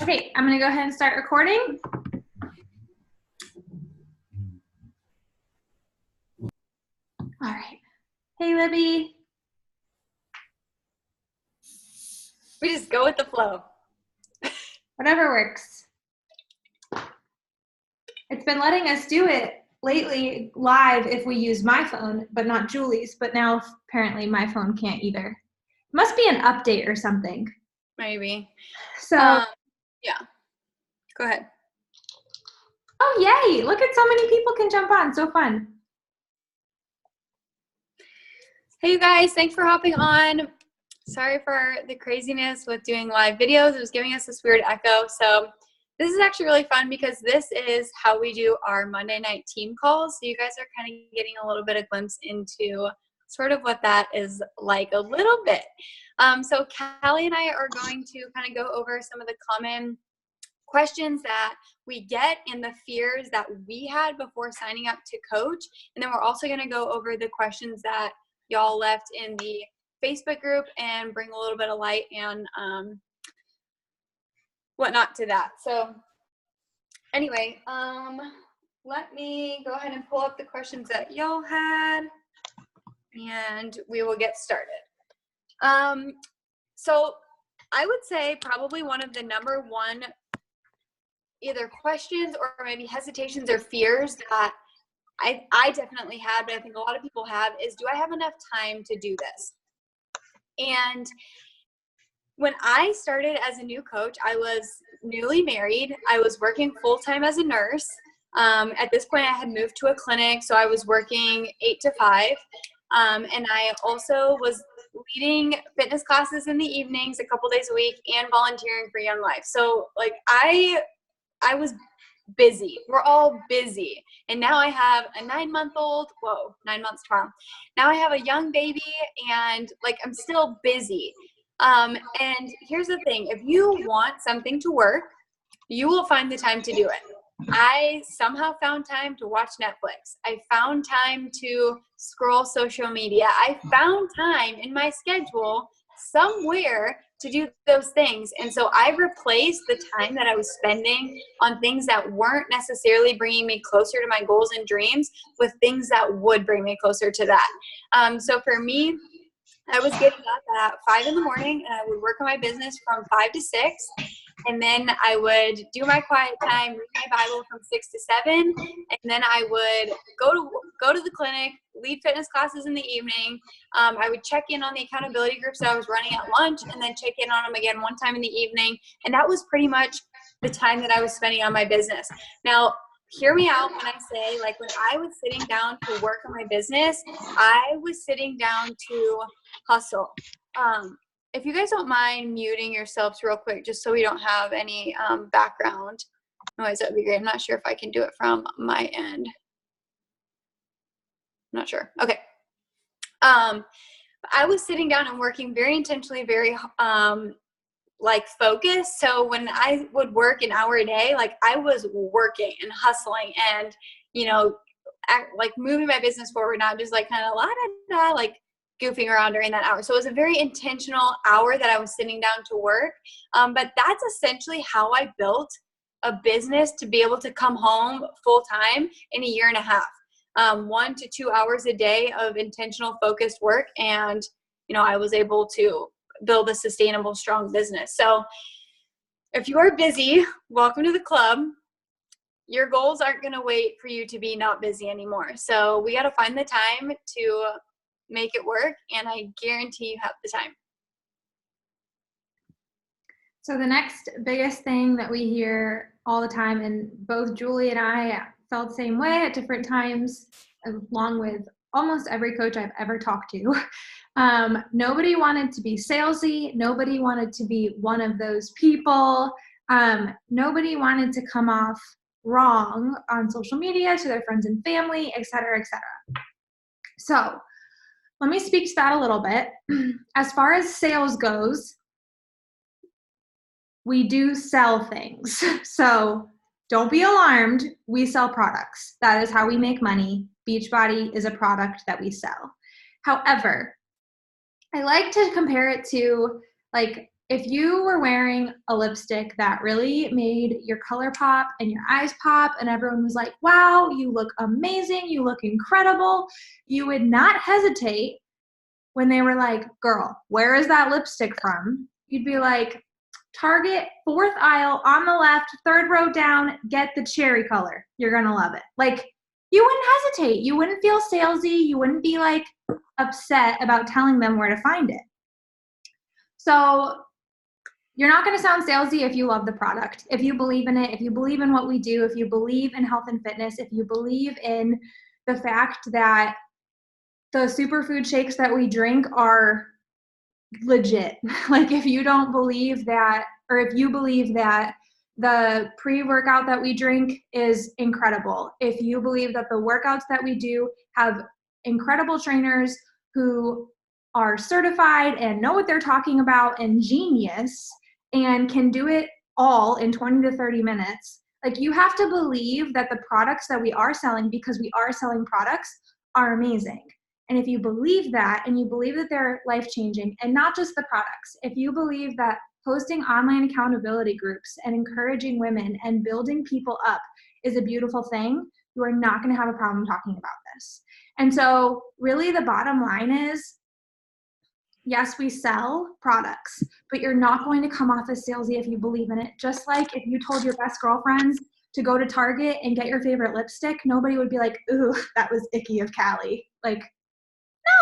Okay, I'm going to go ahead and start recording. All right. Hey, Libby. We just go with the flow. Whatever works. It's been letting us do it lately live if we use my phone, but not Julie's. But now apparently my phone can't either. It must be an update or something. Maybe. So, yeah. Go ahead. oh, yay. Look at so many people can jump on. So fun. Hey, you guys. Thanks for hopping on. Sorry for the craziness with doing live videos. It was giving us this weird echo. So this is actually really fun because this is how we do our Monday night team calls. So you guys are kind of getting a little bit of glimpse into sort of what that is like a little bit. So Callie and I are going to kind of go over some of the common questions that we get and the fears that we had before signing up to coach. And then we're also going to go over the questions that y'all left in the Facebook group and bring a little bit of light and whatnot to that. So anyway, let me go ahead and pull up the questions that y'all had and we will get started. So I would say probably one of the number one either questions or maybe hesitations or fears that I definitely had, but I think a lot of people have, is do I have enough time to do this? And when I started as a new coach, I was newly married. I was working full-time as a nurse. At this point, I had moved to a clinic, so I was working 8 to 5. And I also was leading fitness classes in the evenings a couple days a week and volunteering for Young Life. So like I was busy. We're all busy. And now I have a 9-month-old. Whoa, 9 months tomorrow. Now I have a young baby and like I'm still busy. And here's the thing. If you want something to work, you will find the time to do it. I somehow found time to watch Netflix. I found time to scroll social media. I found time in my schedule somewhere to do those things. And so I replaced the time that I was spending on things that weren't necessarily bringing me closer to my goals and dreams with things that would bring me closer to that. So for me, I was getting up at 5 in the morning and I would work on my business from 5 to 6. And then I would do my quiet time, read my Bible from 6 to 7. And then I would go to the clinic, lead fitness classes in the evening. I would check in on the accountability groups that I was running at lunch and then check in on them again one time in the evening. And that was pretty much the time that I was spending on my business. Now, hear me out when I say, like, when I was sitting down to work on my business, I was sitting down to hustle. If you guys don't mind muting yourselves real quick, just so we don't have any background noise, that would be great. I'm not sure if I can do it from my end. I'm not sure. Okay. I was sitting down and working very intentionally, very like focused. So when I would work an hour a day, like I was working and hustling and, you know, like moving my business forward, not just like kind of la da da, like goofing around during that hour. So it was a very intentional hour that I was sitting down to work. But that's essentially how I built a business to be able to come home full time in a year and a half. 1 to 2 hours a day of intentional focused work. And, you know, I was able to build a sustainable, strong business. So if you are busy, welcome to the club. Your goals aren't going to wait for you to be not busy anymore. So we got to find the time to make it work. And I guarantee you have the time. So the next biggest thing that we hear all the time, and both Julie and I felt the same way at different times, along with almost every coach I've ever talked to. Nobody wanted to be salesy. Nobody wanted to be one of those people. Nobody wanted to come off wrong on social media to their friends and family, et cetera, et cetera. So let me speak to that a little bit. As far as sales goes, we do sell things. So don't be alarmed. We sell products. That is how we make money. Beachbody is a product that we sell. However, I like to compare it to, like, if you were wearing a lipstick that really made your color pop and your eyes pop and everyone was like, wow, you look amazing, you look incredible, you would not hesitate when they were like, girl, where is that lipstick from? You'd be like, Target, 4th aisle, on the left, 3rd row down, get the cherry color. You're going to love it. Like, you wouldn't hesitate. You wouldn't feel salesy. You wouldn't be like upset about telling them where to find it. So you're not going to sound salesy if you love the product, if you believe in it, if you believe in what we do, if you believe in health and fitness, if you believe in the fact that the superfood shakes that we drink are legit. Like if you don't believe that, or if you believe that the pre-workout that we drink is incredible, if you believe that the workouts that we do have incredible trainers who are certified and know what they're talking about and genius and can do it all in 20 to 30 minutes, like you have to believe that the products that we are selling, because we are selling products, are amazing. And if you believe that, and you believe that they're life-changing, and not just the products, if you believe that hosting online accountability groups and encouraging women and building people up is a beautiful thing, you are not going to have a problem talking about this. And so really the bottom line is, yes, we sell products, but you're not going to come off as salesy if you believe in it. Just like if you told your best girlfriends to go to Target and get your favorite lipstick, nobody would be like, ooh, that was icky of Callie. Like,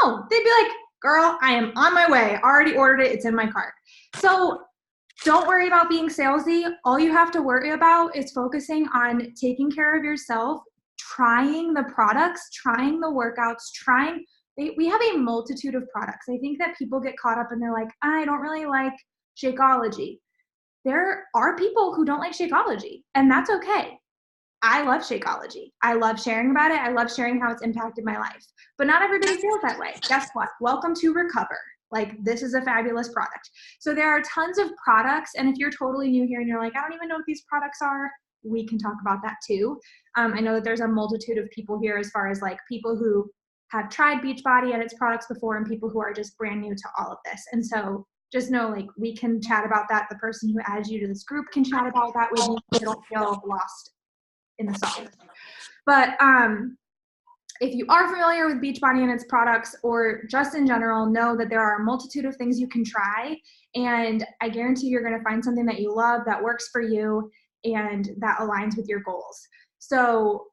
no, they'd be like, girl, I am on my way. I already ordered it. It's in my cart. So don't worry about being salesy. All you have to worry about is focusing on taking care of yourself, trying the products, trying the workouts, we have a multitude of products. I think that people get caught up and they're like, I don't really like Shakeology. There are people who don't like Shakeology, and that's okay. I love Shakeology. I love sharing about it. I love sharing how it's impacted my life. But not everybody feels that way. Guess what? Welcome to Recover. Like, this is a fabulous product. So there are tons of products, and if you're totally new here and you're like, I don't even know what these products are, we can talk about that too. I know that there's a multitude of people here as far as like people who have tried Beachbody and its products before and people who are just brand new to all of this. And so just know, like, we can chat about that. The person who adds you to this group can chat about that with you. So don't feel lost in the sauce. But if you are familiar with Beachbody and its products, or just in general, know that there are a multitude of things you can try, and I guarantee you're going to find something that you love, that works for you, and that aligns with your goals. So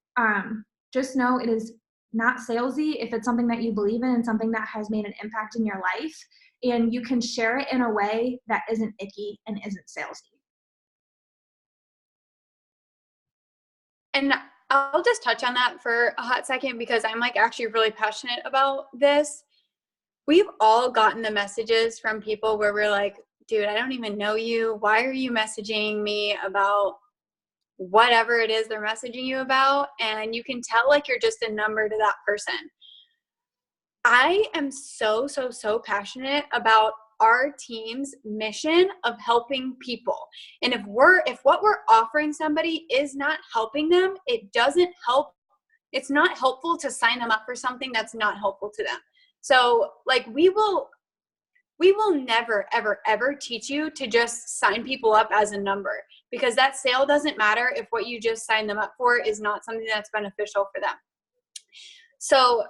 just know it is not salesy if it's something that you believe in and something that has made an impact in your life, and you can share it in a way that isn't icky and isn't salesy. And I'll just touch on that for a hot second because I'm like actually really passionate about this. We've all gotten the messages from people where we're like, dude, I don't even know you. Why are you messaging me about whatever it is they're messaging you about? And you can tell like you're just a number to that person. I am so passionate about our team's mission of helping people. And if what we're offering somebody is not helping them, it doesn't help. It's not helpful to sign them up for something that's not helpful to them. So like we will never, ever teach you to just sign people up as a number, because that sale doesn't matter if what you just signed them up for is not something that's beneficial for them. So,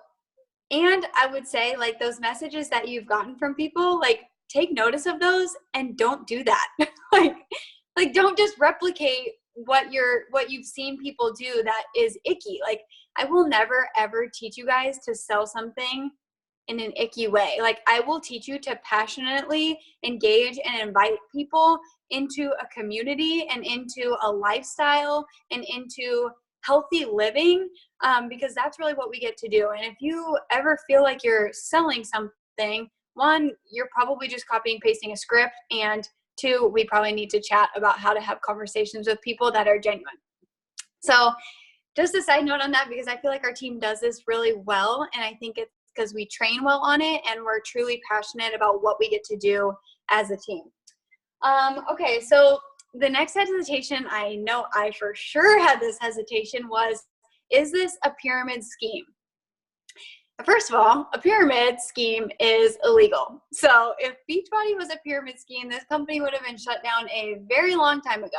and I would say like those messages that you've gotten from people, like take notice of those and don't do that. like don't just replicate what you've seen people do that is icky. Like I will never ever teach you guys to sell something in an icky way. Like I will teach you to passionately engage and invite people into a community and into a lifestyle and into healthy living, because that's really what we get to do. And if you ever feel like you're selling something, one, you're probably just copying and pasting a script, and two, we probably need to chat about how to have conversations with people that are genuine. So just a side note on that, because I feel like our team does this really well, and I think it's because we train well on it and we're truly passionate about what we get to do as a team. Okay, so the next hesitation, I know I for sure had this hesitation, was, is this a pyramid scheme? First of all, a pyramid scheme is illegal. So if Beachbody was a pyramid scheme, this company would have been shut down a very long time ago.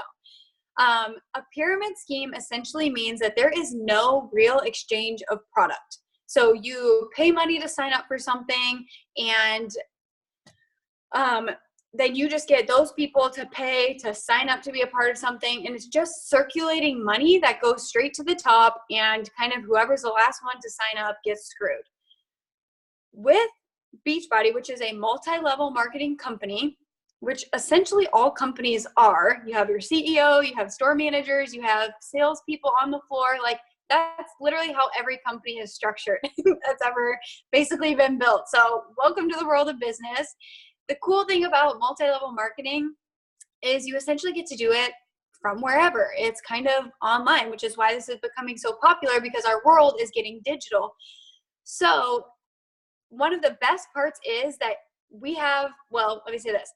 A pyramid scheme essentially means that there is no real exchange of product. So you pay money to sign up for something, and then you just get those people to pay to sign up to be a part of something, and it's just circulating money that goes straight to the top, and kind of whoever's the last one to sign up gets screwed. With Beachbody, which is a multi-level marketing company, which essentially all companies are, you have your CEO, you have store managers, you have salespeople on the floor. Like, that's literally how every company is structured that's ever basically been built. So welcome to the world of business. The cool thing about multi-level marketing is you essentially get to do it from wherever. It's kind of online, which is why this is becoming so popular, because our world is getting digital. So one of the best parts is that we have, well, let me say this.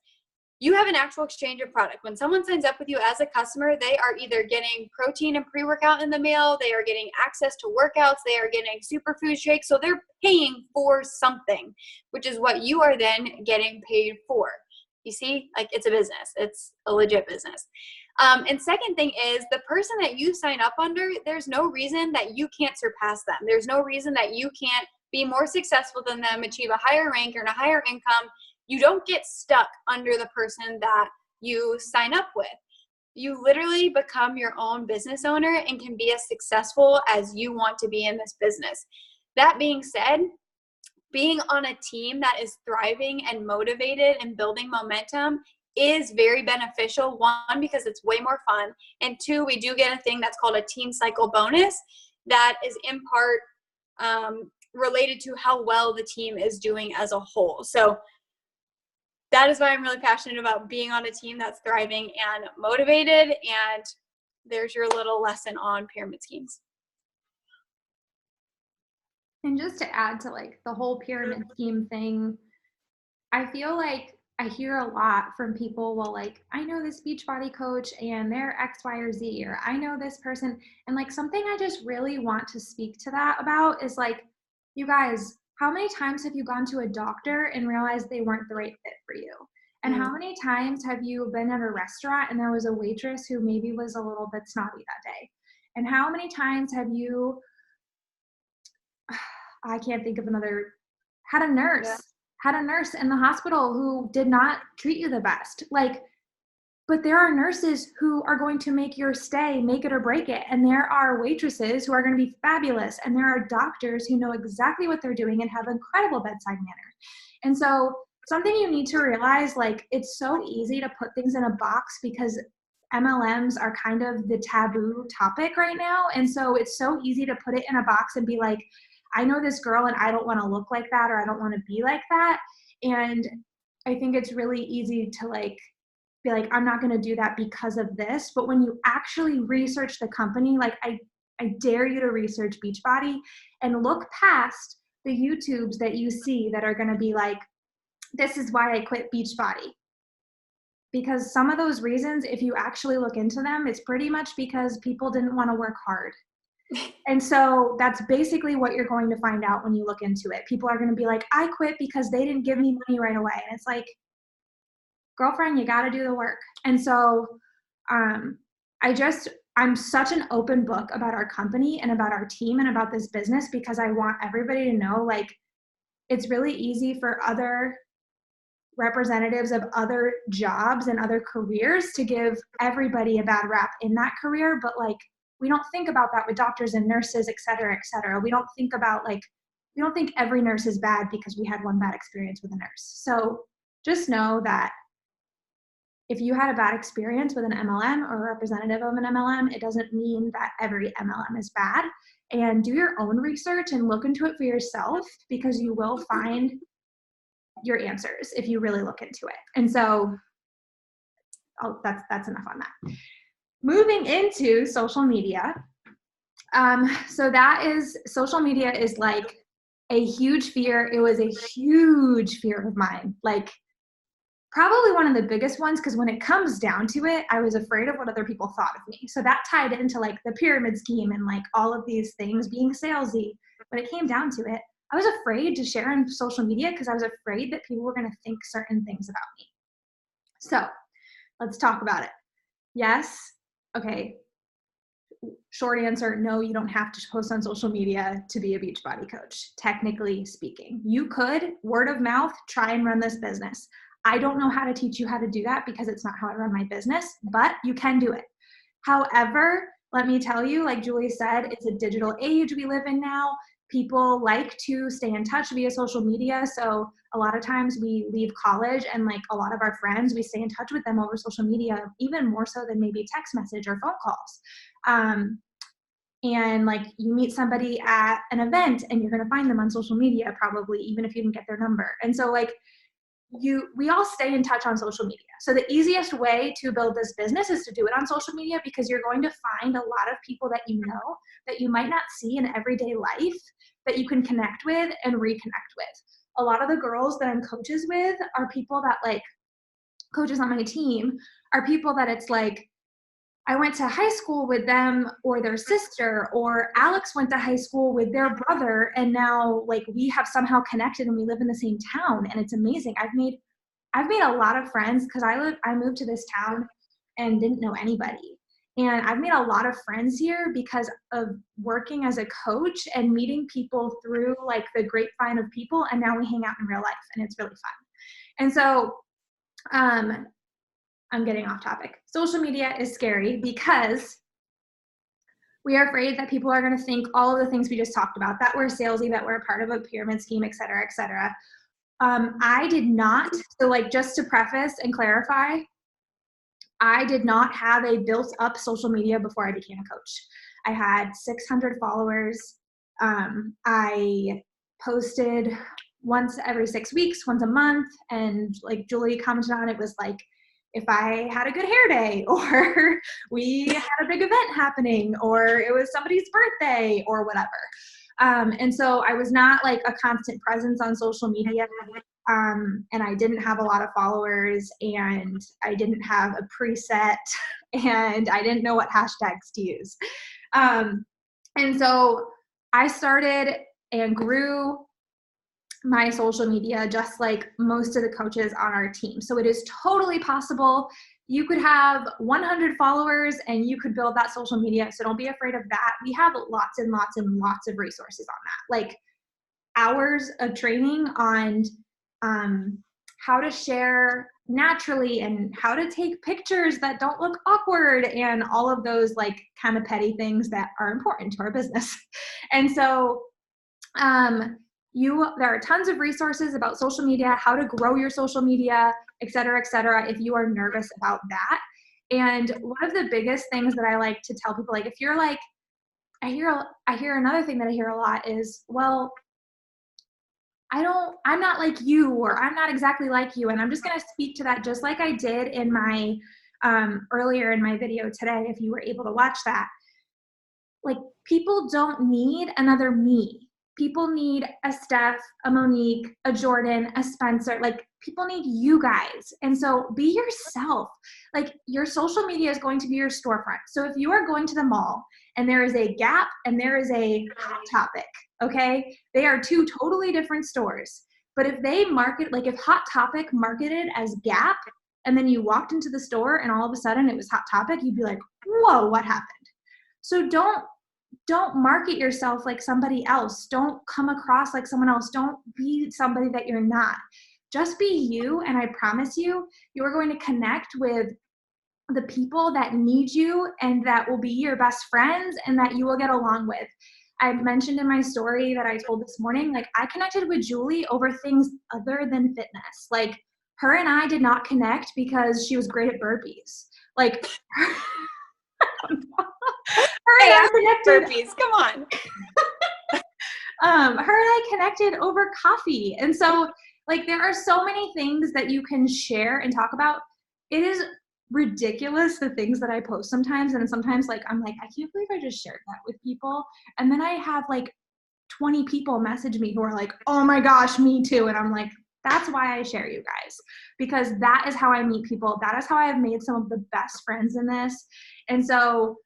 You have an actual exchange of product. When someone signs up with you as a customer, they are either getting protein and pre-workout in the mail, they are getting access to workouts, they are getting superfood shakes. So they're paying for something, which is what you are then getting paid for. You see, like, it's a business. It's a legit business. And second thing is, the person that you sign up under, there's no reason that you can't surpass them. There's no reason that you can't be more successful than them, achieve a higher rank or a higher income. You don't get stuck under the person that you sign up with. You literally become your own business owner and can be as successful as you want to be in this business. That being said, being on a team that is thriving and motivated and building momentum is very beneficial. One, because it's way more fun. And two, we do get a thing that's called a team cycle bonus that is in part related to how well the team is doing as a whole. So that is why I'm really passionate about being on a team that's thriving and motivated. And there's your little lesson on pyramid schemes. And just to add to like the whole pyramid scheme thing, I feel like I hear a lot from people, well, like, I know this Beachbody coach and they're X, Y, or Z, or I know this person. And like, something I just really want to speak to that about is like, you guys, how many times have you gone to a doctor and realized they weren't the right fit for you? And how many times have you been at a restaurant and there was a waitress who maybe was a little bit snotty that day? And how many times have you, I can't think of another, had a nurse in the hospital who did not treat you the best. Like, but there are nurses who are going to make your stay, make it or break it. And there are waitresses who are going to be fabulous. And there are doctors who know exactly what they're doing and have incredible bedside manner. And so something you need to realize, like, it's so easy to put things in a box because MLMs are kind of the taboo topic right now. And so it's so easy to put it in a box and be like, I know this girl and I don't want to look like that, or I don't want to be like that. And I think it's really easy to like be like, I'm not going to do that because of this. But when you actually research the company, like I dare you to research Beachbody and look past the YouTubes that you see that are going to be like, this is why I quit Beachbody. Because some of those reasons, if you actually look into them, it's pretty much because people didn't want to work hard. And so that's basically what you're going to find out when you look into it. People are going to be like, I quit because they didn't give me money right away. And it's like, girlfriend, you got to do the work. And so I'm such an open book about our company and about our team and about this business, because I want everybody to know, like, it's really easy for other representatives of other jobs and other careers to give everybody a bad rap in that career. But like, we don't think about that with doctors and nurses, et cetera, et cetera. We don't think every nurse is bad because we had one bad experience with a nurse. So just know that if you had a bad experience with an MLM or a representative of an MLM, it doesn't mean that every MLM is bad. And do your own research and look into it for yourself, because you will find your answers if you really look into it. And so that's enough on that. Moving into social media. Social media is like a huge fear. It was a huge fear of mine. Like, probably one of the biggest ones, because when it comes down to it, I was afraid of what other people thought of me. So that tied into like the pyramid scheme and like all of these things being salesy. When it came down to it, I was afraid to share on social media because I was afraid that people were going to think certain things about me. So let's talk about it. Yes. Okay. Short answer, no, you don't have to post on social media to be a Beachbody coach, technically speaking. You could, word of mouth, try and run this business. I don't know how to teach you how to do that because it's not how I run my business, but you can do it. However, let me tell you, like Julie said, it's a digital age we live in now. People like to stay in touch via social media. So a lot of times we leave college and like a lot of our friends, we stay in touch with them over social media, even more so than maybe text message or phone calls. And like you meet somebody at an event and you're going to find them on social media, probably, even if you didn't get their number. And so like we all stay in touch on social media. So the easiest way to build this business is to do it on social media, because you're going to find a lot of people that you know that you might not see in everyday life that you can connect with and reconnect with. A lot of the girls that I'm coaches with are people that, like, coaches on my team are people that it's like, I went to high school with them or their sister, or Alex went to high school with their brother, and now like we have somehow connected and we live in the same town, and it's amazing. I've made a lot of friends because I moved to this town and didn't know anybody. And I've made a lot of friends here because of working as a coach and meeting people through like the grapevine of people, and now we hang out in real life and it's really fun. And so I'm getting off topic. Social media is scary because we are afraid that people are going to think all of the things we just talked about, that we're salesy, that we're a part of a pyramid scheme, et cetera, et cetera. I did not. So like, just to preface and clarify, I did not have a built up social media before I became a coach. I had 600 followers. I posted once every 6 weeks, once a month. And like Julie commented on, it was like, if I had a good hair day, or we had a big event happening, or it was somebody's birthday or whatever. And so I was not like a constant presence on social media. And I didn't have a lot of followers, and I didn't have a preset, and I didn't know what hashtags to use. And so I started and grew my social media just like most of the coaches on our team. So it is totally possible. You could have 100 followers and you could build that social media. So don't be afraid of that. We have lots and lots and lots of resources on that, like hours of training on how to share naturally and how to take pictures that don't look awkward and all of those like kind of petty things that are important to our business. And so there are tons of resources about social media, how to grow your social media, et cetera, if you are nervous about that. And one of the biggest things that I like to tell people, like if you're like, I hear another thing that I hear a lot is, well, I'm not like you, or I'm not exactly like you. And I'm just going to speak to that just like I did in my, earlier in my video today, if you were able to watch that. Like, people don't need another me. People need a Steph, a Monique, a Jordan, a Spencer. Like, people need you guys. And so be yourself. Like, your social media is going to be your storefront. So if you are going to the mall and there is a Gap and there is a Hot Topic, okay? They are two totally different stores. But if they market, like if Hot Topic marketed as Gap, and then you walked into the store and all of a sudden it was Hot Topic, you'd be like, whoa, what happened? So don't market yourself like somebody else. Don't come across like someone else. Don't be somebody that you're not. Just be you, and I promise you, you are going to connect with the people that need you and that will be your best friends and that you will get along with. I mentioned in my story that I told this morning, like I connected with Julie over things other than fitness. Like, her and I did not connect because she was great at burpees. Like, Hey, I connected. Burpees, come on. Her and I connected over coffee. And so like there are so many things that you can share and talk about. It is ridiculous the things that I post sometimes. And sometimes like I'm like, I can't believe I just shared that with people. And then I have like 20 people message me who are like, oh my gosh, me too. And I'm like, that's why I share you guys, because that is how I meet people. That is how I have made some of the best friends in this. And so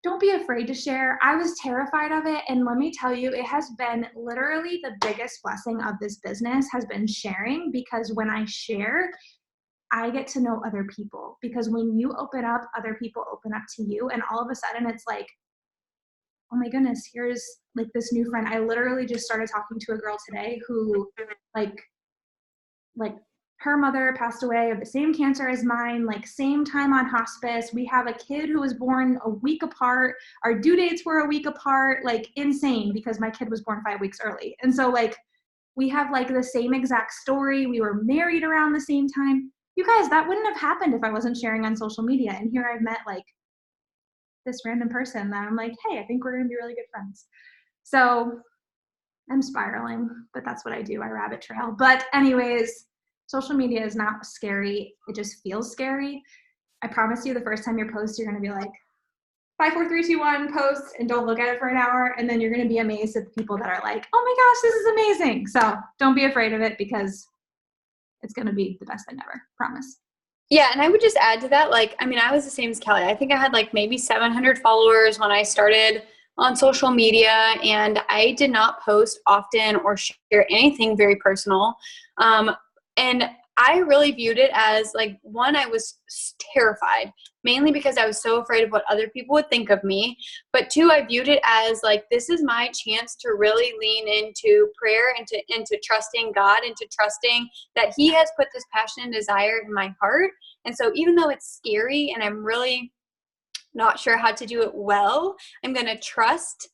don't be afraid to share. I was terrified of it. And let me tell you, it has been literally the biggest blessing of this business has been sharing, because when I share, I get to know other people, because when you open up, other people open up to you. And all of a sudden it's like, oh my goodness, here's like this new friend. I literally just started talking to a girl today who like her mother passed away of the same cancer as mine, like same time on hospice. We have a kid who was born a week apart. Our due dates were a week apart, like insane, because my kid was born 5 weeks early. And so like we have like the same exact story. We were married around the same time. You guys, that wouldn't have happened if I wasn't sharing on social media. And here I've met like this random person that I'm like, hey, I think we're gonna be really good friends. So I'm spiraling, but that's what I do. I rabbit trail. But anyways, social media is not scary. It just feels scary. I promise you, the first time you post, you're going to be like, 5, 4, 3, 2, 1, post, and don't look at it for an hour. And then you're going to be amazed at the people that are like, oh my gosh, this is amazing. So don't be afraid of it, because it's going to be the best thing ever. Promise. Yeah, and I would just add to that, like, I mean, I was the same as Kelly. I think I had like maybe 700 followers when I started on social media, and I did not post often or share anything very personal. And I really viewed it as like, one, I was terrified, mainly because I was so afraid of what other people would think of me. But two, I viewed it as like, this is my chance to really lean into prayer and into trusting God, and to trusting that He has put this passion and desire in my heart. And so even though it's scary and I'm really not sure how to do it well, I'm going to trust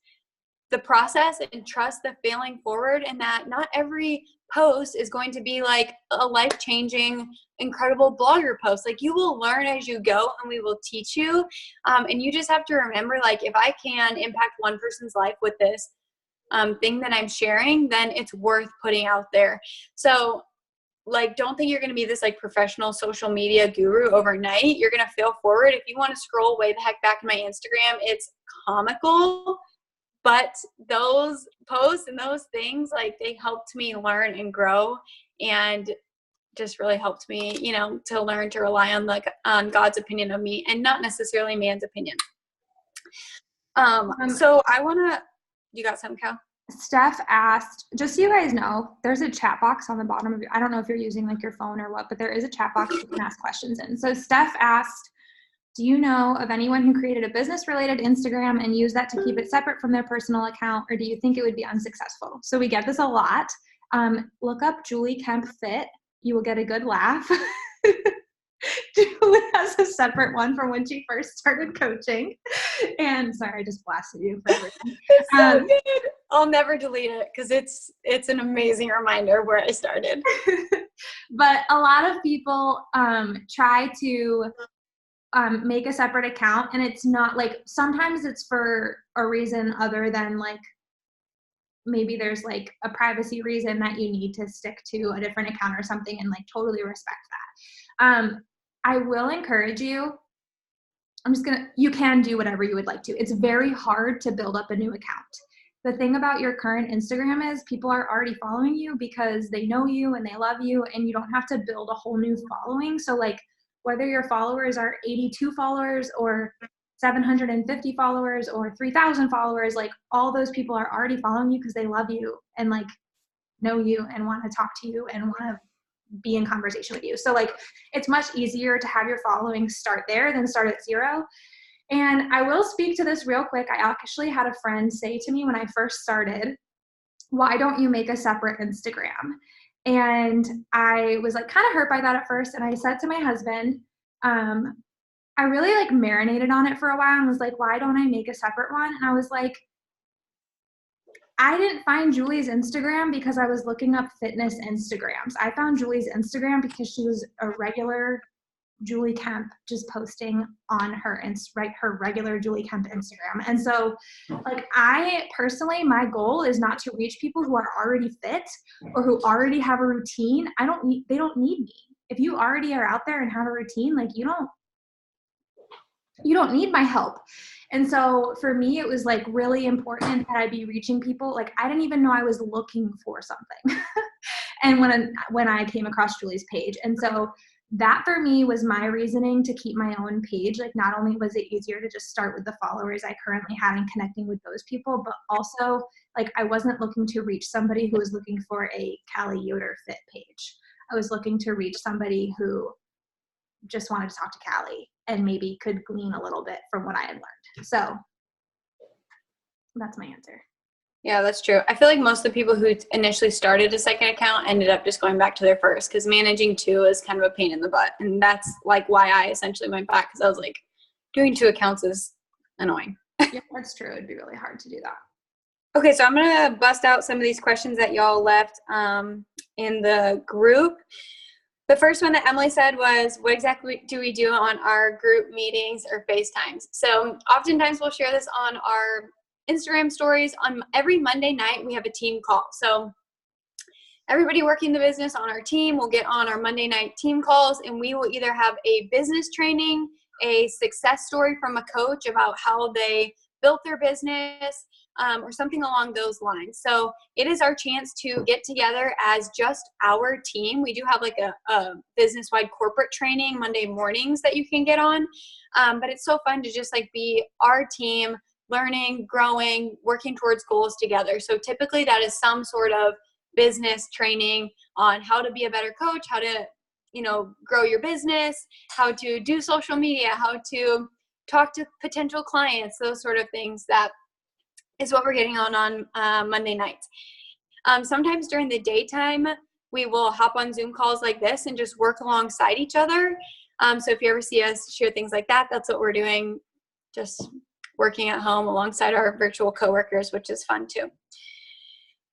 the process and trust the failing forward, and that not every post is going to be like a life-changing, incredible blogger post. Like, you will learn as you go, and we will teach you. And you just have to remember, like, if I can impact one person's life with this thing that I'm sharing, then it's worth putting out there. So, like, don't think you're going to be this like professional social media guru overnight. You're going to fail forward. If you want to scroll way the heck back in my Instagram, it's comical. But those posts and those things, like, they helped me learn and grow, and just really helped me, you know, to learn to rely on God's opinion of me, and not necessarily man's opinion. So I want to, you got something, Cal? Steph asked, just so you guys know, there's a chat box on the bottom of your, I don't know if you're using like your phone or what, but there is a chat box you can ask questions in. So Steph asked, do you know of anyone who created a business-related Instagram and used that to keep it separate from their personal account, or do you think it would be unsuccessful? So we get this a lot. Look up Julie Kemp Fit. You will get a good laugh. Julie has a separate one from when she first started coaching. And sorry, I just blasted you for everything. It's so good. I'll never delete it, because it's an amazing reminder where I started. But a lot of people try to make a separate account, and it's not like, sometimes it's for a reason other than like, maybe there's like a privacy reason that you need to stick to a different account or something, and like totally respect that. I will encourage you, you can do whatever you would like to. It's very hard to build up a new account. The thing about your current Instagram is people are already following you because they know you and they love you, and you don't have to build a whole new following. So like, whether your followers are 82 followers or 750 followers or 3,000 followers, like, all those people are already following you because they love you and like know you and want to talk to you and want to be in conversation with you. So like, it's much easier to have your following start there than start at zero. And I will speak to this real quick. I actually had a friend say to me when I first started, why don't you make a separate Instagram? And I was like kind of hurt by that at first. And I said to my husband, I really like marinated on it for a while and was like, why don't I make a separate one? And I was like, I didn't find Julie's Instagram because I was looking up fitness Instagrams. I found Julie's Instagram because she was a regular Julie Kemp, just posting on her regular Julie Kemp Instagram. And so like, I personally, my goal is not to reach people who are already fit or who already have a routine. They don't need me. If you already are out there and have a routine, like, you don't need my help. And so for me, it was like really important that I be reaching people. Like, I didn't even know I was looking for something. And when I came across Julie's page. And so that for me was my reasoning to keep my own page. Like, not only was it easier to just start with the followers I currently had and connecting with those people, but also like I wasn't looking to reach somebody who was looking for a Callie Yoder fit page. I was looking to reach somebody who just wanted to talk to Callie and maybe could glean a little bit from what I had learned. So that's my answer. Yeah, that's true. I feel like most of the people who initially started a second account ended up just going back to their first, because managing two is kind of a pain in the butt. And that's like why I essentially went back, because I was like, doing two accounts is annoying. Yeah, that's true. It'd be really hard to do that. Okay, so I'm going to bust out some of these questions that y'all left in the group. The first one that Emily said was, what exactly do we do on our group meetings or FaceTimes? So oftentimes we'll share this on our Instagram stories. On every Monday night, we have a team call. So everybody working the business on our team will get on our Monday night team calls, and we will either have a business training, a success story from a coach about how they built their business, or something along those lines. So it is our chance to get together as just our team. We do have like a business-wide corporate training Monday mornings that you can get on, but it's so fun to just like be our team, learning, growing, working towards goals together. So typically that is some sort of business training on how to be a better coach, how to, grow your business, how to do social media, how to talk to potential clients, those sort of things. That is what we're getting on Monday nights. Sometimes during the daytime, we will hop on Zoom calls like this and just work alongside each other. So if you ever see us share things like that, that's what we're doing, just working at home alongside our virtual coworkers, which is fun too.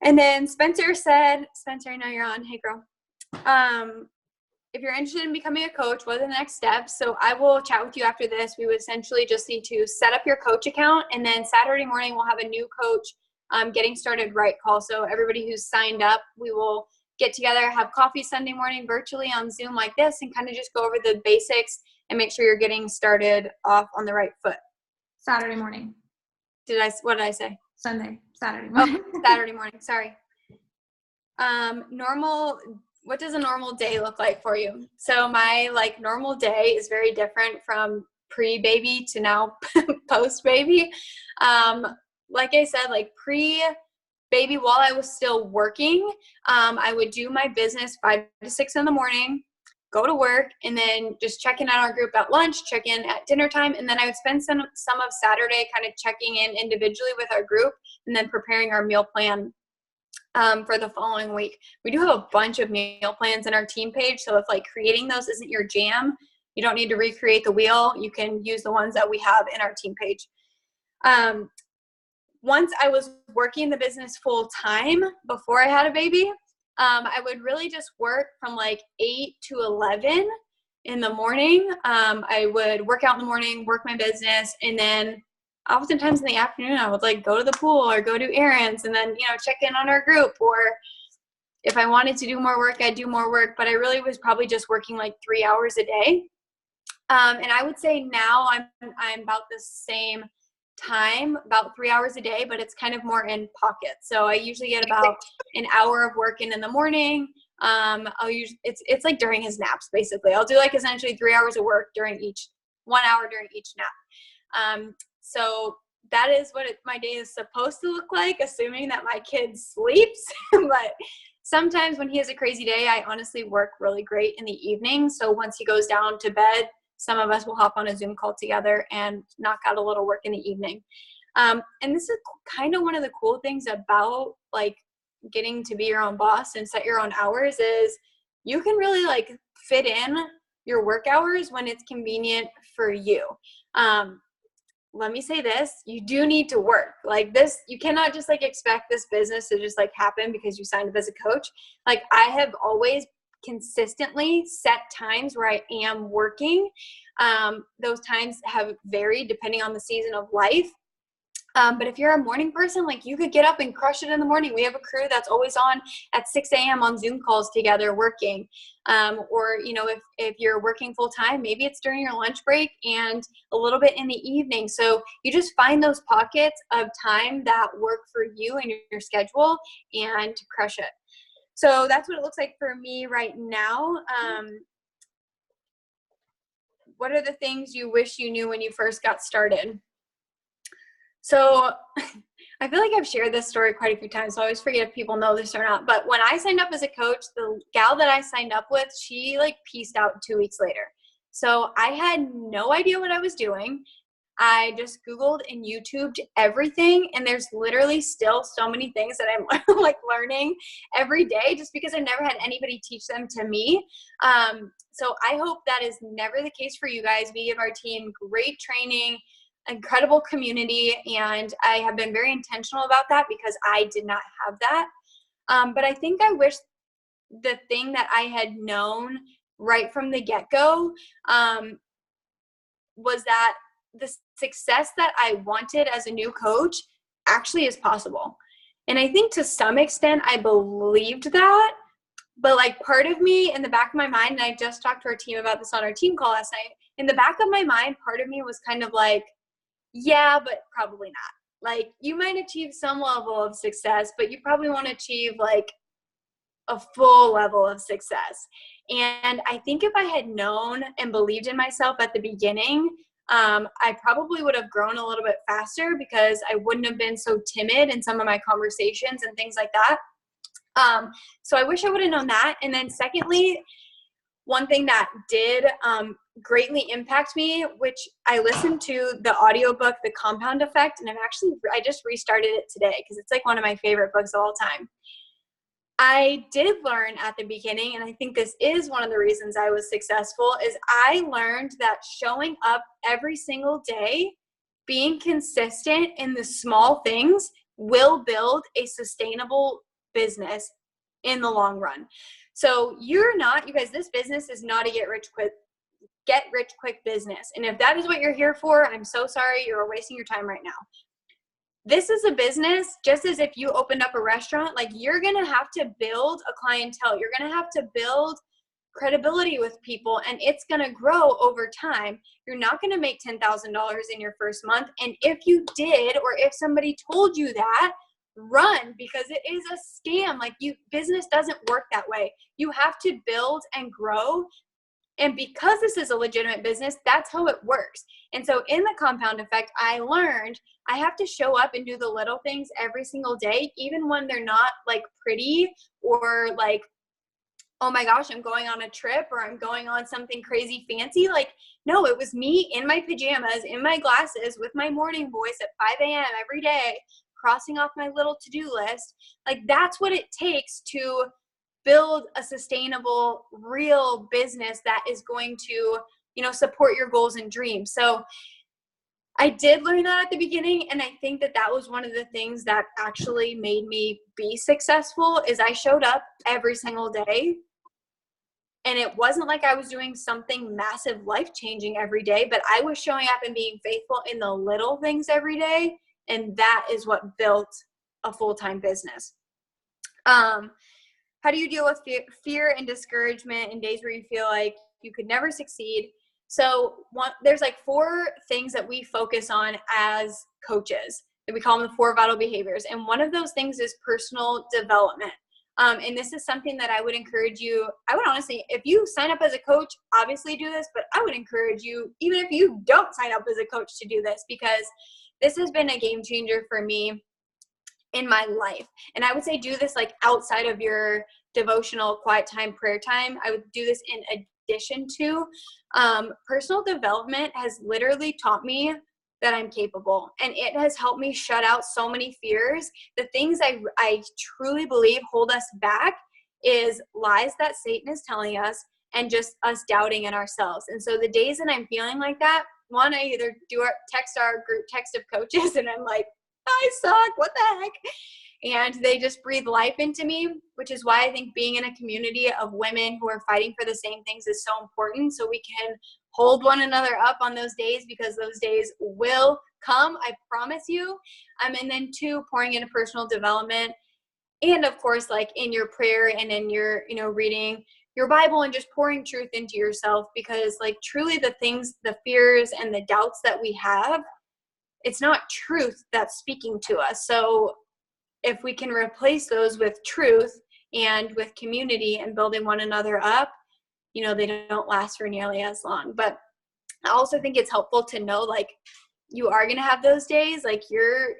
And then Spencer said, Spencer, I know you're on. Hey, girl. If you're interested in becoming a coach, what are the next steps? So I will chat with you after this. We would essentially just need to set up your coach account, and then Saturday morning we'll have a new coach getting started right call. So everybody who's signed up, we will get together, have coffee Sunday morning virtually on Zoom like this, and kind of just go over the basics and make sure you're getting started off on the right foot. Saturday morning. What did I say? Saturday morning. Oh, Saturday morning. Sorry. What does a normal day look like for you? So my normal day is very different from pre-baby to now post-baby. Like I said, pre-baby, while I was still working, I would do my business 5 to 6 in the morning, go to work, and then just check in on our group at lunch, check in at dinner time, and then I would spend some of Saturday kind of checking in individually with our group and then preparing our meal plan for the following week. We do have a bunch of meal plans in our team page, so if creating those isn't your jam, you don't need to recreate the wheel. You can use the ones that we have in our team page. Once I was working the business full time before I had a baby, I would really just work from 8 to 11 in the morning. I would work out in the morning, work my business, and then oftentimes in the afternoon, I would go to the pool or go do errands and then, check in on our group. Or if I wanted to do more work, I'd do more work, but I really was probably just working 3 hours a day. And I would say now I'm about the same time, about 3 hours a day, but it's kind of more in pockets. So I usually get about an hour of work in the morning. It's during his naps, basically. I'll do essentially 3 hours of work during 1 hour during each nap. So that is what my day is supposed to look like, assuming that my kid sleeps. But sometimes when he has a crazy day, I honestly work really great in the evening. So once he goes down to bed, some of us will hop on a Zoom call together and knock out a little work in the evening. And this is kind of one of the cool things about getting to be your own boss and set your own hours is you can really fit in your work hours when it's convenient for you. Let me say this, you do need to work this. You cannot just expect this business to just happen because you signed up as a coach. I have always consistently set times where I am working. Those times have varied depending on the season of life. But if you're a morning person, you could get up and crush it in the morning. We have a crew that's always on at 6 a.m. on Zoom calls together working. Or, if you're working full time, maybe it's during your lunch break and a little bit in the evening. So you just find those pockets of time that work for you and your schedule and crush it. So that's what it looks like for me right now. what are the things you wish you knew when you first got started? So I feel like I've shared this story quite a few times, so I always forget if people know this or not. But when I signed up as a coach, the gal that I signed up with, she like pieced out 2 weeks later. So I had no idea what I was doing. I just Googled and YouTubed everything, and there's literally still so many things that I'm like learning every day just because I've never had anybody teach them to me. So I hope that is never the case for you guys. We give our team great training, incredible community, and I have been very intentional about that because I did not have that. But I think I wish the thing that I had known right from the get-go was that the success that I wanted as a new coach actually is possible. And I think to some extent I believed that, but like part of me in the back of my mind, and I just talked to our team about this on our team call last night, in the back of my mind, part of me was kind of like, yeah, but probably not. Like you might achieve some level of success, but you probably won't achieve like a full level of success. And I think if I had known and believed in myself at the beginning, I probably would have grown a little bit faster because I wouldn't have been so timid in some of my conversations and things like that. So I wish I would have known that. And then secondly, one thing that did greatly impact me, which I listened to the audiobook, The Compound Effect, and I just restarted it today because it's like one of my favorite books of all time. I did learn at the beginning, and I think this is one of the reasons I was successful, is I learned that showing up every single day, being consistent in the small things will build a sustainable business in the long run. So you guys, this business is not a get rich quick business. And if that is what you're here for, I'm so sorry, you're wasting your time right now. This is a business, just as if you opened up a restaurant, like you're going to have to build a clientele. You're going to have to build credibility with people, and it's going to grow over time. You're not going to make $10,000 in your first month. And if you did, or if somebody told you that, run, because it is a scam. Like business doesn't work that way. You have to build and grow. And because this is a legitimate business, that's how it works. And so in the compound effect, I learned I have to show up and do the little things every single day, even when they're not like pretty or like, oh my gosh, I'm going on a trip or I'm going on something crazy fancy. Like, no, it was me in my pajamas, in my glasses, with my morning voice at 5 a.m. every day, crossing off my little to-do list. Like, that's what it takes to build a sustainable, real business that is going to, support your goals and dreams. So I did learn that at the beginning, and I think that was one of the things that actually made me be successful, is I showed up every single day. And it wasn't like I was doing something massive, life-changing every day, but I was showing up and being faithful in the little things every day. And that is what built a full-time business. How do you deal with fear and discouragement in days where you feel like you could never succeed? So there's like 4 things that we focus on as coaches, that we call them the 4 vital behaviors. And one of those things is personal development. And this is something that I would encourage you. I would honestly, if you sign up as a coach, obviously do this, but I would encourage you, even if you don't sign up as a coach, to do this, because this has been a game changer for me in my life. And I would say do this like outside of your devotional quiet time, prayer time. I would do this in addition to. Personal development has literally taught me that I'm capable, and it has helped me shut out so many fears. The things I truly believe hold us back is lies that Satan is telling us, and just us doubting in ourselves. And so the days that I'm feeling like that, one, I either text our group text of coaches, and I'm like, I suck, what the heck? And they just breathe life into me, which is why I think being in a community of women who are fighting for the same things is so important, so we can hold one another up on those days, because those days will come, I promise you. And then 2, pouring into personal development. And of course, like in your prayer and in your, reading your Bible and just pouring truth into yourself, because like truly the things, the fears and the doubts that we have, it's not truth that's speaking to us. So if we can replace those with truth and with community and building one another up, they don't last for nearly as long. But I also think it's helpful to know, like, you are going to have those days. Like, you're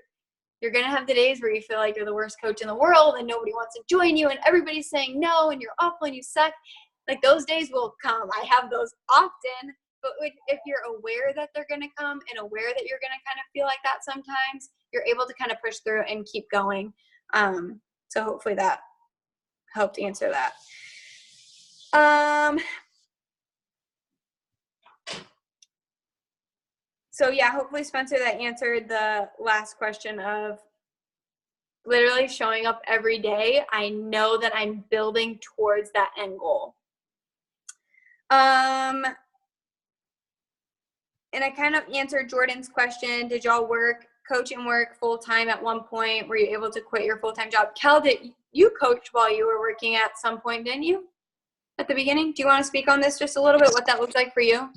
going to have the days where you feel like you're the worst coach in the world and nobody wants to join you and everybody's saying no and you're awful and you suck. Like, those days will come. I have those often, but if you're aware that they're going to come and aware that you're going to kind of feel like that sometimes, you're able to kind of push through and keep going. So hopefully that helped answer that. So yeah, hopefully, Spencer, that answered the last question of literally showing up every day. I know that I'm building towards that end goal. And I kind of answered Jordan's question. Did y'all coach and work full-time at one point? Were you able to quit your full-time job? Kel, did you coach while you were working at some point, didn't you? At the beginning? Do you want to speak on this just a little bit, what that looked like for you?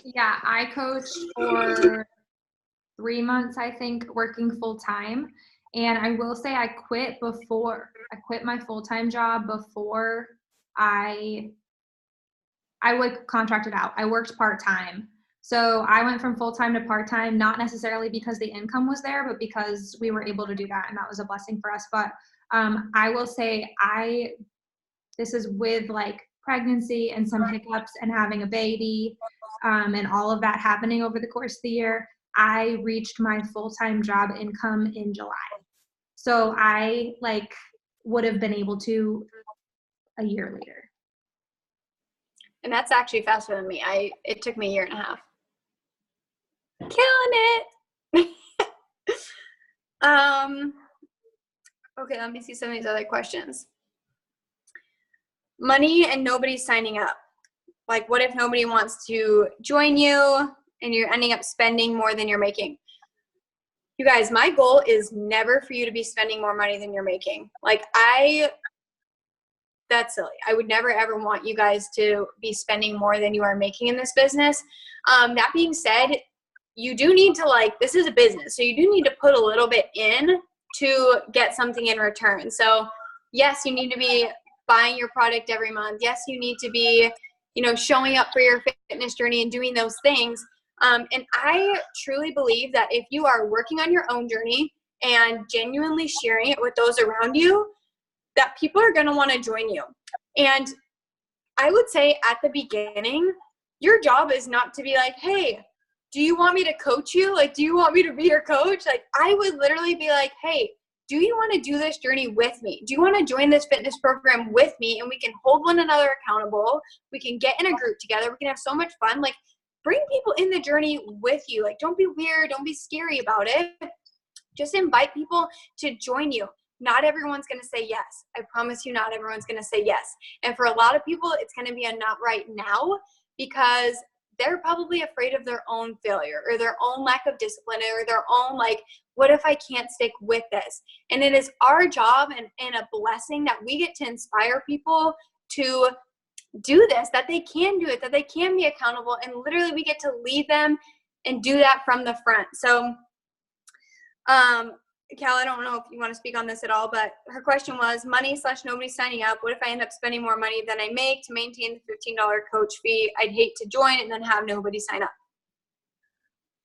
Yeah, I coached for 3 months, I think, working full-time. And I will say I quit my full-time job before I would contract it out. I worked part-time. So I went from full-time to part-time, not necessarily because the income was there, but because we were able to do that. And that was a blessing for us. But I will say this is with like pregnancy and some hiccups and having a baby and all of that happening over the course of the year. I reached my full-time job income in July. So I would have been able to a year later. And that's actually faster than me. It took me a year and a half. Killing it. Okay, let me see some of these other questions. Money and nobody signing up. Like, what if nobody wants to join you and you're ending up spending more than you're making? You guys, my goal is never for you to be spending more money than you're making. That's silly. I would never ever want you guys to be spending more than you are making in this business. That being said, you do need to this is a business. So you do need to put a little bit in to get something in return. So yes, you need to be buying your product every month. Yes, you need to be, showing up for your fitness journey and doing those things. And I truly believe that if you are working on your own journey and genuinely sharing it with those around you, that people are going to want to join you. And I would say at the beginning, your job is not to be like, hey, do you want me to coach you? Do you want me to be your coach? I would literally be like, hey, do you want to do this journey with me? Do you want to join this fitness program with me? And we can hold one another accountable. We can get in a group together. We can have so much fun. Bring people in the journey with you. Don't be weird. Don't be scary about it. Just invite people to join you. Not everyone's going to say yes. I promise you, not everyone's going to say yes. And for a lot of people, it's going to be a not right now because they're probably afraid of their own failure or their own lack of discipline or their own what if I can't stick with this? And it is our job and a blessing that we get to inspire people to do this, that they can do it, that they can be accountable, and literally we get to lead them and do that from the front. So Cal, I don't know if you want to speak on this at all, but her question was money/nobody signing up. What if I end up spending more money than I make to maintain the $15 coach fee? I'd hate to join and then have nobody sign up.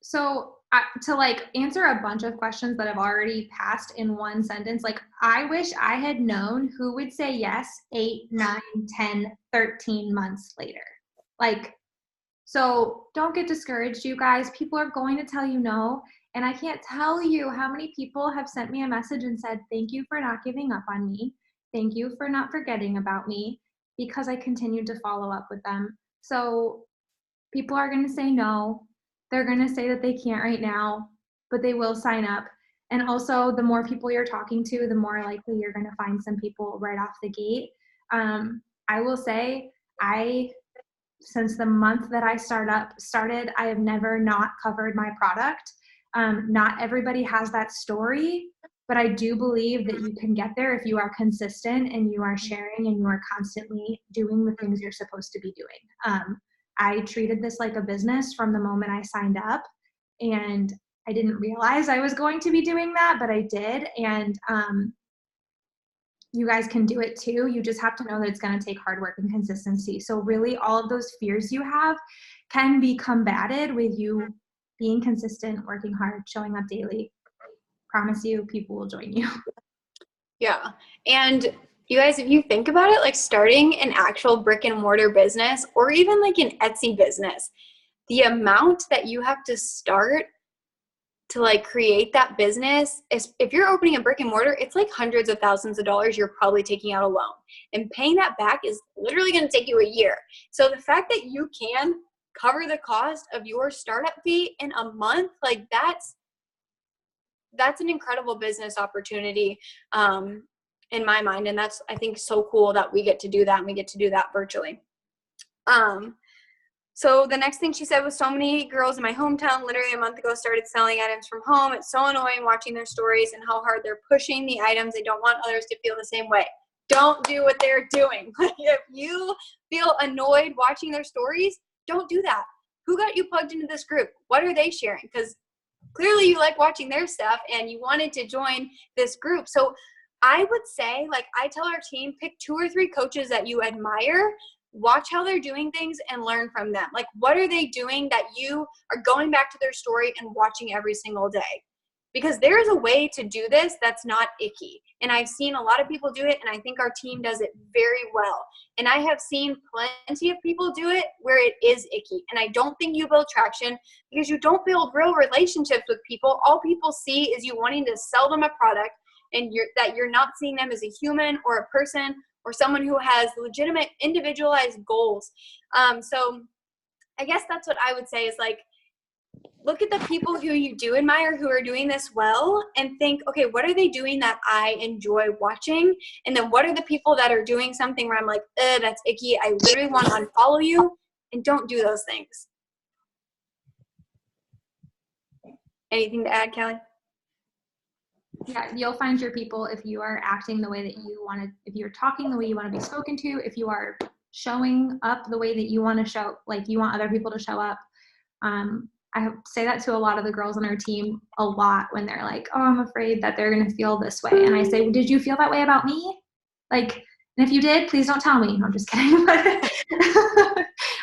So to answer a bunch of questions that have already passed in one sentence, I wish I had known who would say yes 8, 9, 10, 13 months later. So don't get discouraged, you guys. People are going to tell you no. And I can't tell you how many people have sent me a message and said, thank you for not giving up on me. Thank you for not forgetting about me, because I continued to follow up with them. So people are going to say no. They're going to say that they can't right now, but they will sign up. And also, the more people you're talking to, the more likely you're going to find some people right off the gate. I will say, since the month that I started, I have never not covered my product. Not everybody has that story, but I do believe that you can get there if you are consistent and you are sharing and you are constantly doing the things you're supposed to be doing. I treated this like a business from the moment I signed up, and I didn't realize I was going to be doing that, but I did. And you guys can do it too. You just have to know that it's going to take hard work and consistency. So really, all of those fears you have can be combated with you being consistent, working hard, showing up daily. Promise you, people will join you. Yeah. And you guys, if you think about it, like starting an actual brick and mortar business or even like an Etsy business, the amount that you have to start to like create that business is, if you're opening a brick and mortar, it's like hundreds of thousands of dollars you're probably taking out a loan, and paying that back is literally going to take you a year. So the fact that you can cover the cost of your startup fee in a month, like that's an incredible business opportunity in my mind. And that's, I think, so cool that we get to do that, and we get to do that virtually. So the next thing she said was, so many girls in my hometown literally a month ago started selling items from home. It's so annoying watching their stories and how hard they're pushing the items. They don't want others to feel the same way. Don't do what they're doing. If you feel annoyed watching their stories, don't do that. Who got you plugged into this group? What are they sharing? Because clearly you like watching their stuff and you wanted to join this group. So I would say, like I tell our team, pick 2 or 3 coaches that you admire, watch how they're doing things and learn from them. Like, what are they doing that you are going back to their story and watching every single day? Because there is a way to do this that's not icky. And I've seen a lot of people do it, and I think our team does it very well. And I have seen plenty of people do it where it is icky. And I don't think you build traction because you don't build real relationships with people. All people see is you wanting to sell them a product, and that you're not seeing them as a human or a person or someone who has legitimate individualized goals. So I guess that's what I would say is, like, look at the people who you do admire who are doing this well and think, okay, what are they doing that I enjoy watching? And then what are the people that are doing something where I'm like, that's icky, I literally want to unfollow you, and don't do those things. Anything to add, Kelly? Yeah, you'll find your people if you are acting the way that you want to, if you're talking the way you want to be spoken to, if you are showing up the way that you want to show, like you want other people to show up. I say that to a lot of the girls on our team a lot when they're like, oh, I'm afraid that they're going to feel this way. And I say, well, did you feel that way about me? Like, and if you did, please don't tell me. No, I'm just kidding.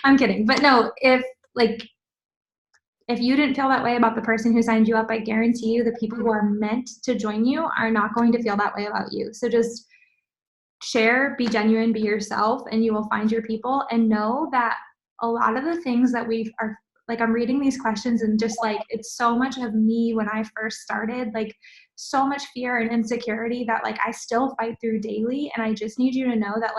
I'm kidding. But no, if you didn't feel that way about the person who signed you up, I guarantee you the people who are meant to join you are not going to feel that way about you. So just share, be genuine, be yourself, and you will find your people. And know that a lot of the things that we are, like, I'm reading these questions and just like, it's so much of me when I first started, like so much fear and insecurity that like I still fight through daily. And I just need you to know that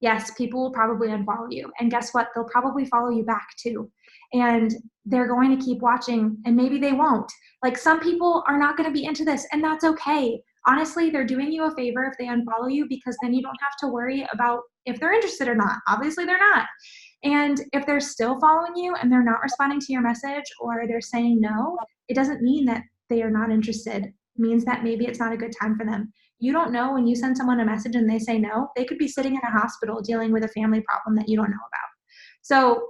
yes, people will probably unfollow you. And guess what? They'll probably follow you back too. And they're going to keep watching, and maybe they won't. Like, some people are not going to be into this, and that's okay. Honestly, they're doing you a favor if they unfollow you, because then you don't have to worry about if they're interested or not. Obviously, they're not. And if they're still following you and they're not responding to your message, or they're saying no, it doesn't mean that they are not interested. It means that maybe it's not a good time for them. You don't know, when you send someone a message and they say no, they could be sitting in a hospital dealing with a family problem that you don't know about. So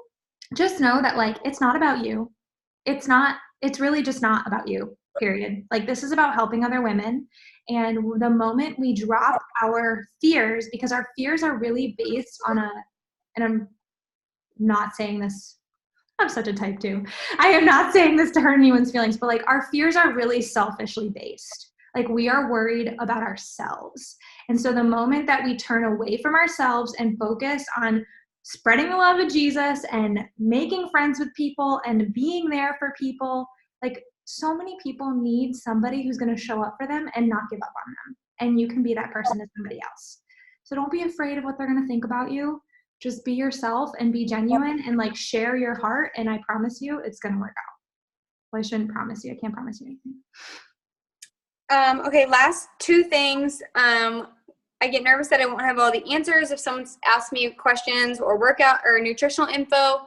just know that, like, it's not about you. It's really just not about you, period. Like, this is about helping other women. And the moment we drop our fears, because our fears are really based on and I'm not saying this, I'm such a type 2. I am not saying this to hurt anyone's feelings, but like, our fears are really selfishly based. Like, we are worried about ourselves. And so the moment that we turn away from ourselves and focus on spreading the love of Jesus and making friends with people and being there for people, like, so many people need somebody who's going to show up for them and not give up on them. And you can be that person to somebody else. So don't be afraid of what they're going to think about you. Just be yourself and be genuine and like share your heart. And I promise you, it's going to work out. Well, I shouldn't promise you. I can't promise you anything. Okay, last 2 things. I get nervous that I won't have all the answers if someone's asked me questions or workout or nutritional info.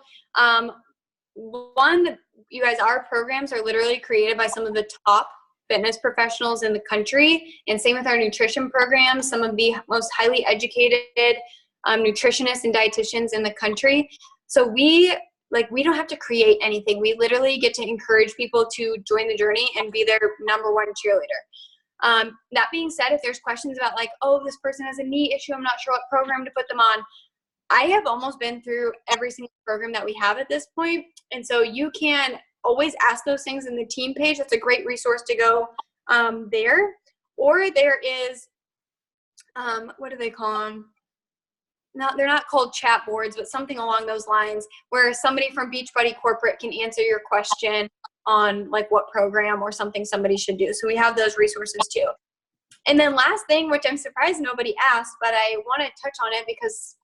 One, you guys, our programs are literally created by some of the top fitness professionals in the country, and same with our nutrition programs, some of the most highly educated nutritionists and dietitians in the country. So we don't have to create anything. We literally get to encourage people to join the journey and be their number 1 cheerleader. That being said, if there's questions about like, oh, this person has a knee issue, I'm not sure what program to put them on, I have almost been through every single program that we have at this point. And so you can always ask those things in the team page. That's a great resource to go there. Or there is, what do they call them? They're not called chat boards, but something along those lines, where somebody from Beachbody Corporate can answer your question on like what program or something somebody should do. So we have those resources too. And then last thing, which I'm surprised nobody asked, but I want to touch on it because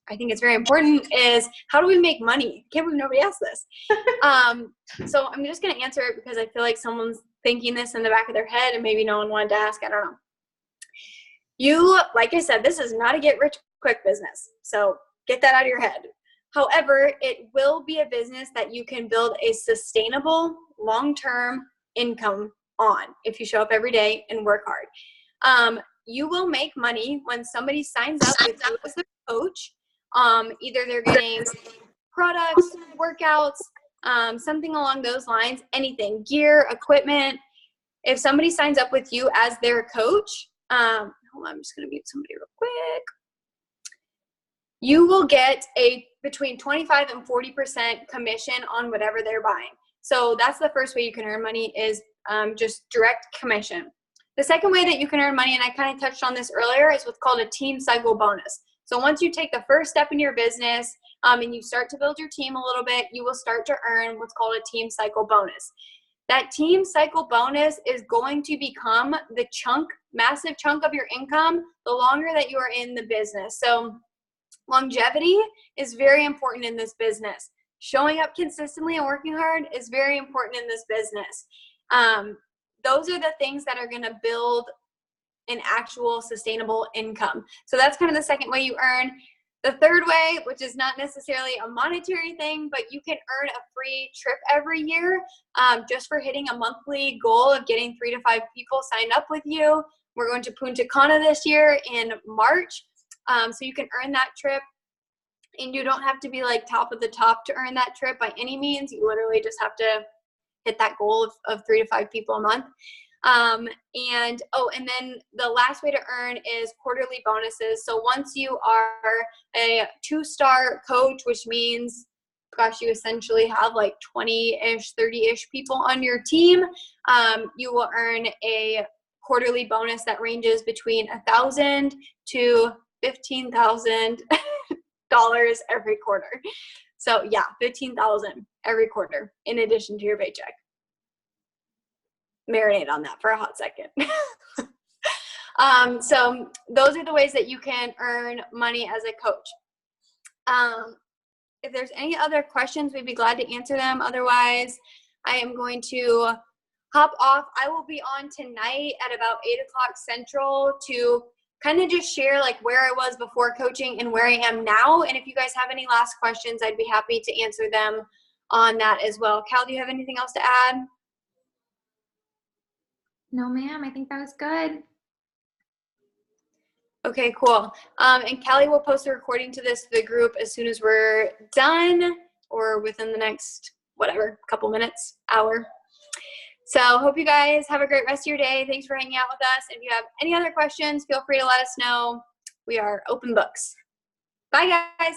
I think it's very important, is how do we make money? I can't believe nobody asked this. So I'm just going to answer it because I feel like someone's thinking this in the back of their head and maybe no one wanted to ask. I don't know. You, like I said, this is not a get rich quick business. So get that out of your head. However, it will be a business that you can build a sustainable long-term income on if you show up every day and work hard. You will make money when somebody signs up with you as their coach. Either they're getting products, workouts, something along those lines, anything, gear, equipment. If somebody signs up with you as their coach, hold on, I'm just going to mute somebody real quick. You will get a between 25 and 40% commission on whatever they're buying. So that's the first way you can earn money, is just direct commission. The second way that you can earn money, and I kind of touched on this earlier, is what's called a team cycle bonus. So once you take the first step in your business and you start to build your team a little bit, you will start to earn what's called a team cycle bonus. That team cycle bonus is going to become the massive chunk of your income the longer that you are in the business. So longevity is very important in this business. Showing up consistently and working hard is very important in this business. Those are the things that are going to build an actual sustainable income. So that's kind of the second way you earn. The third way, which is not necessarily a monetary thing, but you can earn a free trip every year just for hitting a monthly goal of getting 3 to 5 people signed up with you. We're going to Punta Cana this year in March. So you can earn that trip, and you don't have to be like top of the top to earn that trip by any means. You literally just have to hit that goal of 3 to 5 people a month. And then the last way to earn is quarterly bonuses. So once you are a 2-star coach, which means, gosh, you essentially have like 20-ish, 30-ish people on your team, you will earn a quarterly bonus that ranges between $1,000 to $15,000 every quarter. So yeah, $15,000 every quarter in addition to your paycheck. Marinate on that for a hot second. So those are the ways that you can earn money as a coach. If there's any other questions, we'd be glad to answer them. Otherwise, I am going to hop off. I will be on tonight at about 8 o'clock Central to kind of just share like where I was before coaching and where I am now. And if you guys have any last questions, I'd be happy to answer them on that as well. Cal, do you have anything else to add? No, ma'am. I think that was good. Okay, cool. And Callie will post a recording to this to the group as soon as we're done, or within the next, whatever, couple minutes, hour. So hope you guys have a great rest of your day. Thanks for hanging out with us. If you have any other questions, feel free to let us know. We are open books. Bye, guys.